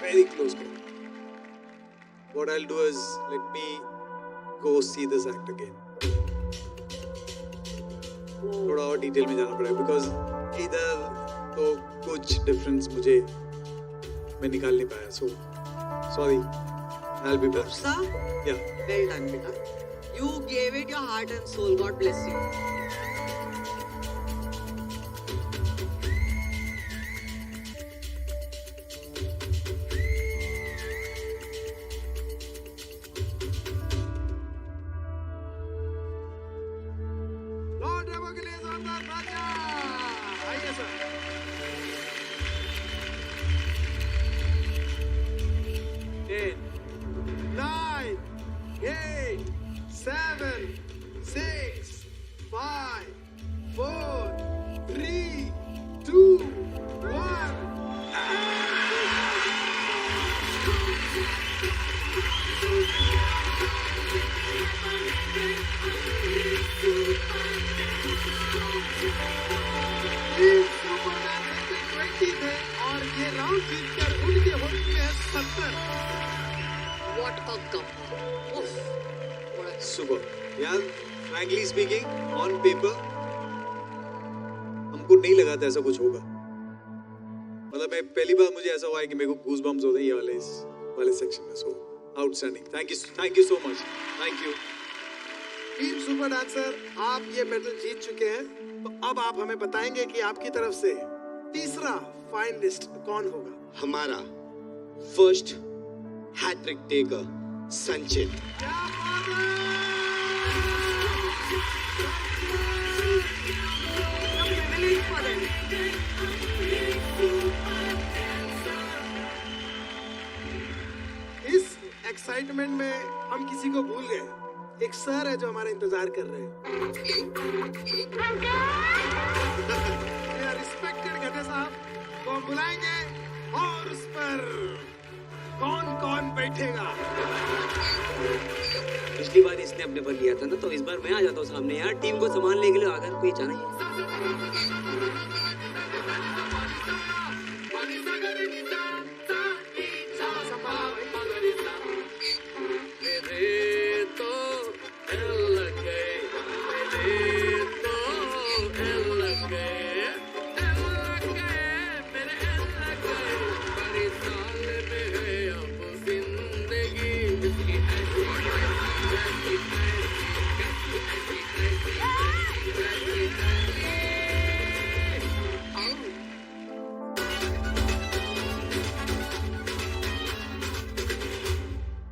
B: Very close call. What I'll do is let me go see this act again. थोड़ा और डिटेल में जाना पड़ेगा बिकॉज इधर तो कुछ डिफरेंस मुझे मैं निकाल नहीं पाया so sorry I will be back
E: Sir,
B: या
E: well done, beta. You gave it your heart and soul. God bless you.
C: Lord Remo के लिए जोरदार तालियां। आइए सर। 10, 9, 8, 7, 6, 5, 4, 3, 2, 1. थे और ये राउंड जीत क्या गुड की होती है 70।
D: What a couple. Oof. What a
B: super यार, फ्रैंकली स्पीकिंग, ऑन पेपर हमको नहीं लगा था ऐसा कुछ होगा। मतलब मैं पहली बार मुझे ऐसा हुआ है कि मेरे को गूज बम्स होते हैं ये वाले इस वाले सेक्शन में। So outstanding, thank you so much, thank you.
C: Team super dancer, आप ये मेडल जीत चुके हैं, तो अब आप हमें बताएंगे कि आपकी तरफ से तीसरा फाइनलिस्ट कौन होगा।
H: हमारा फर्स्ट हैट्रिक टेकर संचित।
C: इस एक्साइटमेंट में हम किसी को भूल गए। एक सर है जो हमारा इंतजार कर रहे हैं। रिस्पेक्टेड गधे साहब को बुलाएंगे और उस पर कौन कौन बैठेगा।
J: पिछली बार इसने अपने पर लिया था ना, तो इस बार मैं आ जाता हूँ सामने यार, टीम को संभालने के लिए। अगर कोई जाना है